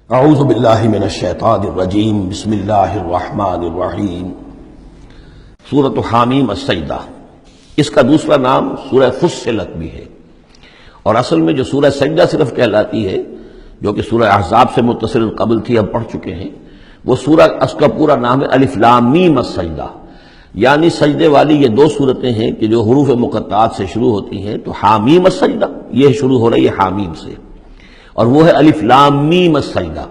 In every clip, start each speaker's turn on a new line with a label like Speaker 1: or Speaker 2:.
Speaker 1: اعوذ باللہ من الشیطان الرجیم بسم اللہ الرحمن الرحیم۔ سورۃ حامیم السجدہ، اس کا دوسرا نام سورہ فصلت بھی ہے، اور اصل میں جو سورہ سجدہ صرف کہلاتی ہے، جو کہ سورہ احزاب سے متصل قبل تھی، اب پڑھ چکے ہیں، وہ سورہ اس کا پورا نام ہے الف لام میم السجدہ، یعنی سجدے والی یہ دو صورتیں ہیں کہ جو حروف مقطعات سے شروع ہوتی ہیں، تو حامیم السجدہ یہ شروع ہو رہی ہے حامیم سے، اور وہ ہے الف لام میم السجدہ،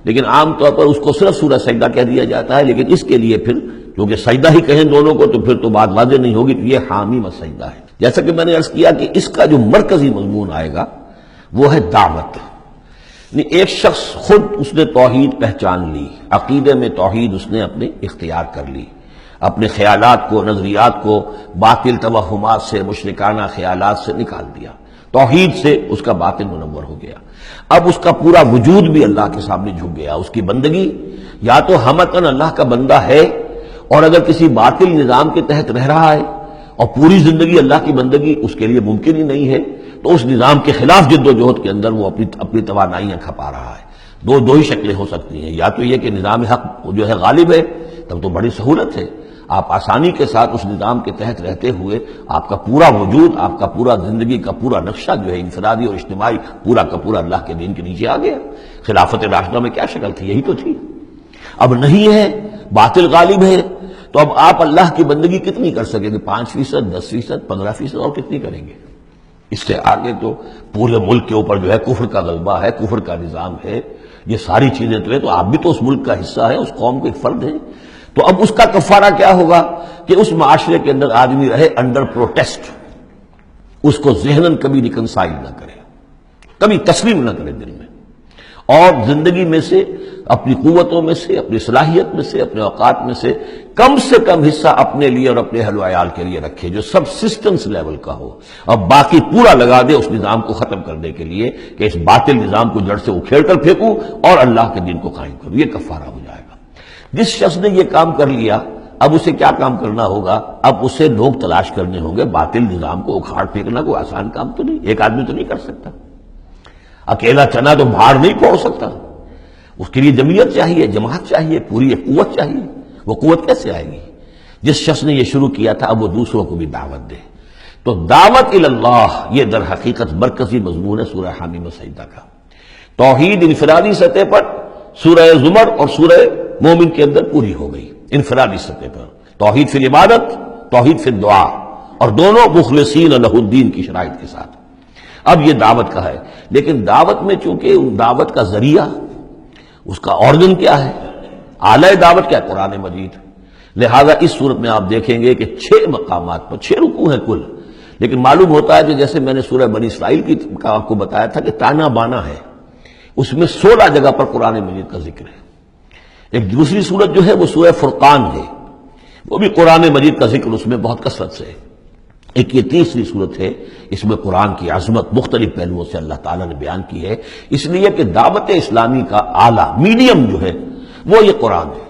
Speaker 1: لیکن عام طور پر اس کو صرف سورہ سجدہ کہہ دیا جاتا ہے، لیکن اس کے لیے پھر کیونکہ سجدہ ہی کہیں دونوں کو تو پھر تو بات واضح نہیں ہوگی، تو یہ حامیم السجدہ ہے۔ جیسا کہ میں نے عرض کیا کہ اس کا جو مرکزی مضمون آئے گا وہ ہے دعوت، یعنی ایک شخص خود اس نے توحید پہچان لی، عقیدے میں توحید اس نے اپنے اختیار کر لی، اپنے خیالات کو، نظریات کو باطل توہمات سے، مشرکانہ خیالات سے نکال دیا، توحید سے اس کا باطن منور ہو گیا۔ اب اس کا پورا وجود بھی اللہ کے سامنے جھک گیا، اس کی بندگی یا تو ہمتاً اللہ کا بندہ ہے، اور اگر کسی باطل نظام کے تحت رہ رہا ہے اور پوری زندگی اللہ کی بندگی اس کے لیے ممکن ہی نہیں ہے، تو اس نظام کے خلاف جد و جہد کے اندر وہ اپنی توانائیاں کھپا رہا ہے۔ دو ہی شکلیں ہو سکتی ہیں، یا تو یہ کہ نظام حق جو ہے غالب ہے، تب تو بڑی سہولت ہے، آپ آسانی کے ساتھ اس نظام کے تحت رہتے ہوئے آپ کا پورا وجود، آپ کا پورا زندگی کا پورا نقشہ جو ہے انفرادی اور اجتماعی پورا کا پورا اللہ کے دین کے نیچے آ گیا۔ خلافت راشدہ میں کیا شکل تھی؟ یہی تو تھی۔ اب نہیں ہے، باطل غالب ہے، تو اب آپ اللہ کی بندگی کتنی کر سکیں گے؟ 5%، 10%، 15%، اور کتنی کریں گے؟ اس سے آگے تو پورے ملک کے اوپر جو ہے کفر کا غلبہ ہے، کفر کا نظام ہے، یہ ساری چیزیں تو ہے، تو آپ بھی تو اس ملک کا حصہ ہے، اس قوم کے ایک فرد ہیں۔ تو اب اس کا کفارہ کیا ہوگا کہ اس معاشرے کے اندر آدمی رہے انڈر پروٹیسٹ، اس کو ذہناً کبھی ریکنسائل نہ کرے، کبھی تسلیم نہ کرے دل میں، اور زندگی میں سے، اپنی قوتوں میں سے، اپنی صلاحیت میں سے، اپنے اوقات میں سے کم حصہ اپنے لیے اور اپنے اہل و عیال کے لیے رکھے، جو سب سسٹمز لیول کا ہو، اور باقی پورا لگا دے اس نظام کو ختم کرنے کے لیے کہ اس باطل نظام کو جڑ سے اکھیڑ کر پھینکوں اور اللہ کے دین کو قائم کروں۔ یہ کفارہ ہو جائے گا۔ جس شخص نے یہ کام کر لیا، اب اسے کیا کام کرنا ہوگا؟ اب اسے لوگ تلاش کرنے ہوں گے۔ باطل نظام کو اکھاڑ پھینکنا کوئی آسان کام تو نہیں، ایک آدمی تو نہیں کر سکتا، اکیلا چنا تو بھاڑ نہیں پھوڑ سکتا، اس کے لیے جمعیت چاہیے، جماعت چاہیے، پوری ایک قوت چاہیے۔ وہ قوت کیسے آئے گی؟ جس شخص نے یہ شروع کیا تھا اب وہ دوسروں کو بھی دعوت دے۔ تو دعوت اللہ یہ در حقیقت مرکزی مضمون ہے سورہ حامیم السجدہ کا۔ توحید انفرادی سطح پر سورہ زمر اور سورہ مومن کے اندر پوری ہو گئی، انفرادی سطح پر توحید فی العبادت، توحید فی الدعا، اور دونوں مخلصین لہ الدین کی شرائط کے ساتھ۔ اب یہ دعوت کا ہے، لیکن دعوت میں چونکہ دعوت کا ذریعہ، اس کا آرگن کیا ہے؟ اعلی دعوت کیا ہے؟ قرآن مجید۔ لہذا اس صورت میں آپ دیکھیں گے کہ 6 مقامات پر 6 رکوع ہیں کل، لیکن معلوم ہوتا ہے کہ جیسے میں نے سورہ بنی اسرائیل کا آپ کو بتایا تھا کہ تانا بانا ہے، اس میں 16 جگہ پر قرآن مجید کا ذکر ہے۔ ایک دوسری صورت جو ہے وہ سورہ فرقان ہے، وہ بھی قرآن مجید کا ذکر اس میں بہت کثرت سے ہے۔ ایک یہ تیسری صورت ہے، اس میں قرآن کی عظمت مختلف پہلوؤں سے اللہ تعالیٰ نے بیان کی ہے، اس لیے کہ دعوت اسلامی کا اعلیٰ میڈیم جو ہے وہ یہ قرآن ہے۔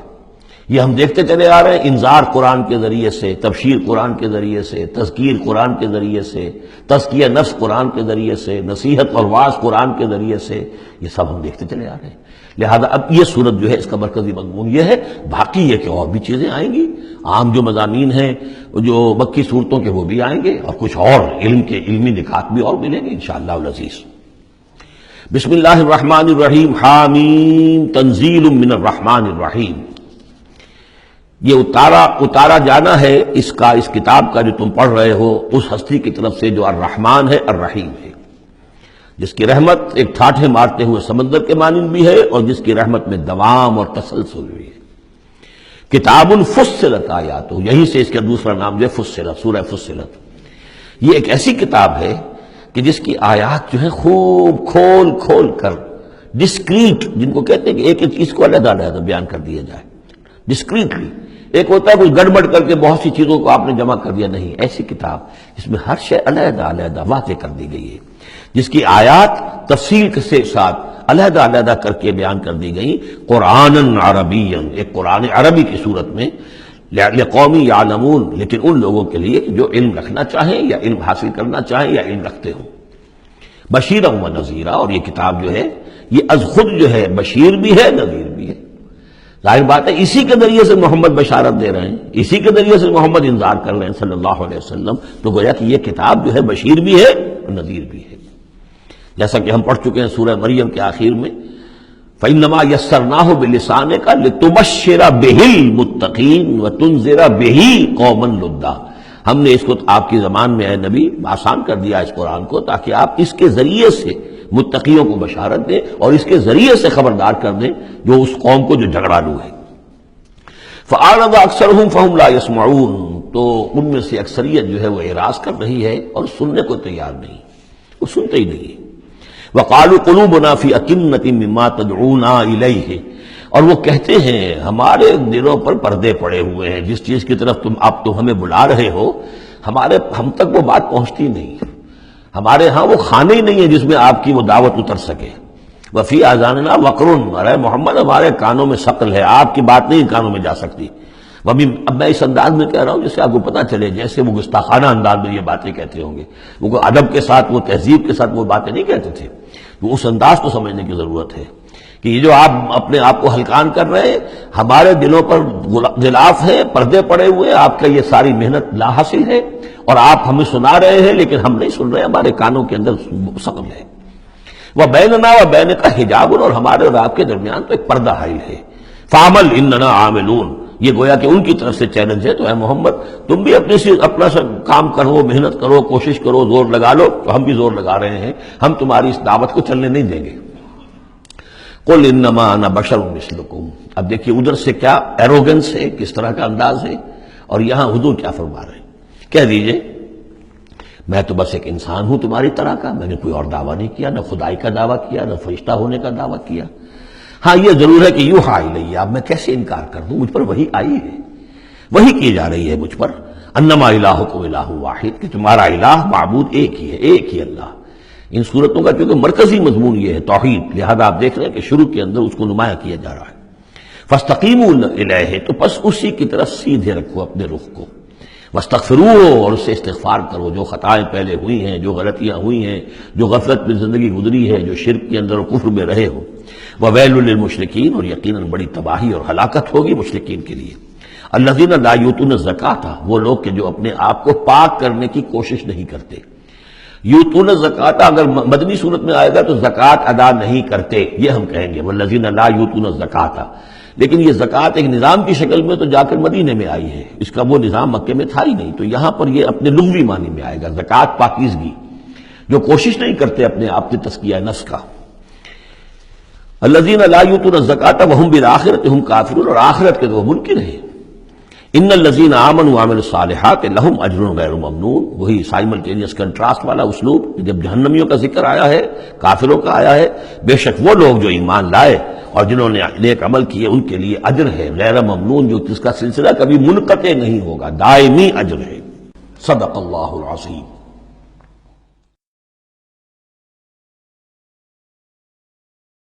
Speaker 1: یہ ہم دیکھتے چلے آ رہے ہیں، انذار قرآن کے ذریعے سے، تبشیر قرآن کے ذریعے سے، تذکیر قرآن کے ذریعے سے، تزکیہ نفس قرآن کے ذریعے سے، نصیحت اور وعظ قرآن کے ذریعے سے، یہ سب ہم دیکھتے چلے آ رہے ہیں۔ لہذا اب یہ صورت جو ہے اس کا مرکزی مضمون یہ ہے، باقی یہ کہ اور بھی چیزیں آئیں گی، عام جو مضامین ہیں جو مکی صورتوں کے وہ بھی آئیں گے، اور کچھ اور علمی نکات بھی اور ملیں گے انشاءاللہ العزیز۔ بسم اللہ الرحمن الرحیم، حامیم تنزیل من الرحمن الرحیم۔ یہ اتارا جانا ہے اس کتاب کا جو تم پڑھ رہے ہو اس ہستی کی طرف سے جو الرحمن ہے، الرحیم ہے، جس کی رحمت ایک ٹھاٹھے مارتے ہوئے سمندر کے مانند بھی ہے، اور جس کی رحمت میں دوام اور تسلسل بھی ہے۔ کتاب فصلت آیاتہ، یہیں سے اس کا دوسرا نام جو ہے فصلت، سورہ فصلت۔ یہ ایک ایسی کتاب ہے کہ جس کی آیات جو ہے خوب کھول کھول کر ڈسکریٹ، جن کو کہتے ہیں کہ ایک ایک چیز کو علیحدہ علیحدہ بیان کر دیا جائے ڈسکریٹلی۔ ایک ہوتا ہے کچھ گڑبڑ کر کے بہت سی چیزوں کو آپ نے جمع کر دیا، نہیں، ایسی کتاب اس میں ہر شے علیحدہ علیحدہ واضح کر دی گئی ہے، جس کی آیات تفصیل کے ساتھ علیحدہ علیحدہ کر کے بیان کر دی گئی، قرآن عربی، ایک قرآن عربی کی صورت میں، لقومی یعلمون، لیکن ان لوگوں کے لیے جو علم رکھنا چاہیں یا علم حاصل کرنا چاہیں یا علم رکھتے ہوں۔ بشیرا و نذیرا، اور یہ کتاب جو ہے یہ از خود جو ہے بشیر بھی ہے نذیر بھی ہے۔ ظاہر بات ہے اسی کے ذریعے سے محمد بشارت دے رہے ہیں، اسی کے ذریعے سے محمد انذار کر رہے ہیں صلی اللہ علیہ وسلم، تو گویا کہ یہ کتاب جو ہے بشیر بھی ہے اور نذیر بھی ہے۔ جیسا کہ ہم پڑھ چکے ہیں سورہ مریم کے آخر میں، فَإِنَّمَا يَسَّرْنَاهُ بِلِسَانِكَ لِتُبَشِّرَ بِهِ الْمُتَّقِينَ وَتُنذِرَ بِهِ قَوْمًا لُدًّا، ہم نے اس کو آپ کی زبان میں اے نبی آسان کر دیا اس قرآن کو، تاکہ آپ اس کے ذریعے سے متقیوں کو بشارت دیں اور اس کے ذریعے سے خبردار کر دیں جو اس قوم کو جو جھگڑالو ہے۔ فَأَعْرَضَ أَكْثَرُهُمْ فَهُمْ لَا يَسْمَعُونَ، تو ان میں سے اکثریت جو ہے وہ اعراض کر رہی ہے اور سننے کو تیار نہیں، وہ سنتے ہی نہیں۔ وَقَالُوا قُلُوبُنَا فِي أَكِنَّةٍ مِّمَّا تَدْعُونَا إِلَيْهِ، اور وہ کہتے ہیں ہمارے دلوں پر پردے پڑے ہوئے ہیں، جس چیز کی طرف تم ہمیں بلا رہے ہو ہم تک وہ بات پہنچتی نہیں، ہمارے ہاں وہ خانے ہی نہیں ہے جس میں آپ کی وہ دعوت اتر سکے۔ وفی آذاننا وقرن، ارے محمد ہمارے کانوں میں ثقل ہے، آپ کی بات نہیں کانوں میں جا سکتی۔ اب میں اس انداز میں کہہ رہا ہوں جس سے آپ کو پتہ چلے جیسے وہ گستاخانہ انداز میں یہ باتیں کہتے ہوں گے، وہ ادب کے ساتھ وہ تہذیب کے ساتھ وہ باتیں نہیں کہتے تھے، تو اس انداز کو سمجھنے کی ضرورت ہے کہ یہ جو آپ اپنے آپ کو ہلکان کر رہے ہیں، ہمارے دلوں پر غلاف ہے، پردے پڑے ہوئے، آپ کا یہ ساری محنت لا حاصل ہے، اور آپ ہمیں سنا رہے ہیں لیکن ہم نہیں سن رہے، ہمارے کانوں کے اندر ثقل ہے۔ وَبَيْنَنَا وَبَيْنَكَ حِجَابٌ، اور ہمارے اور آپ کے درمیان تو ایک پردہ حائل ہے۔ فَعَمَلْ إِنَّنَا عَامِلُونَ، یہ گویا کہ ان کی طرف سے چیلنج ہے، تو اے محمد تم بھی اپنا کام کرو، محنت کرو، کوشش کرو، زور لگا لو، تو ہم بھی زور لگا رہے ہیں، ہم تمہاری اس دعوت کو چلنے نہیں دیں گے۔ قُلْ إِنَّمَا أَنَا بَشَرٌ مِثْلُكُمْ، اب دیکھیے ادھر سے کیا ایروگنس ہے، کس طرح کا انداز ہے، اور یہاں حضور کیا فرما رہے ہیں، کہہ دیجئے میں تو بس ایک انسان ہوں تمہاری طرح کا، میں نے کوئی اور دعویٰ نہیں کیا، نہ خدائی کا دعویٰ کیا، نہ فرشتہ ہونے کا دعویٰ کیا۔ ہاں یہ ضرور ہے کہ یوحیٰ الیہ، اب میں کیسے انکار کر دوں، مجھ پر وحی آئی ہے، وحی کی جا رہی ہے مجھ پر، انما الہکم الہ واحد، کہ تمہارا الہ معبود ایک ہی ہے، ایک ہی اللہ۔ ان صورتوں کا چونکہ مرکزی مضمون یہ ہے توحید، لہذا آپ دیکھ رہے ہیں کہ شروع کے اندر اس کو نمایاں کیا جا رہا ہے۔ فاستقیموا الیہ، تو بس اسی کی طرف سیدھے رکھو اپنے رخ کو، واستغفروہ، اور اس سے استغفار کرو، جو خطائیں پہلے ہوئی ہیں، جو غلطیاں ہوئی ہیں، جو غفلت میں زندگی گزری ہے، جو شرک کے اندر اور کفر میں رہے ہو۔ وویل للمشرکین، اور یقیناً بڑی تباہی اور ہلاکت ہوگی مشرکین کے لیے۔ الذین لا یؤتون الزکاۃ، وہ لوگ کہ جو اپنے آپ کو پاک کرنے کی کوشش نہیں کرتے۔ یؤتون الزکاۃ اگر مدنی صورت میں آئے گا تو زکوٰۃ ادا نہیں کرتے، یہ ہم کہیں گے والذین لا یؤتون الزکاۃ، لیکن یہ زکوٰۃ ایک نظام کی شکل میں تو جا کر مدینے میں آئی ہے، اس کا وہ نظام مکے میں تھا ہی نہیں، تو یہاں پر یہ اپنے لغوی معنی میں آئے گا، زکوٰۃ پاکیزگی، جو کوشش نہیں کرتے اپنے آپ سے تزکیہ نفس کا۔ الذین لا یؤتون الزکاۃ وهم بالآخرۃ هم کافرون، اور آخرت کے تو وہ منکر ہیں۔ ان الذین آمنوا وعملوا الصالحات لهم اجر غیر ممنون، وہی سائملٹینیس کنٹراسٹ والا اسلوب، جب جہنمیوں کا ذکر آیا ہے، کافروں کا آیا ہے، بے شک وہ لوگ جو ایمان لائے اور جنہوں نے نیک عمل کیے ان کے لیے اجر ہے غیر ممنون، جو جس کا سلسلہ کبھی منقطع نہیں ہوگا، دائمی اجر ہے۔ صدق اللہ العظیم۔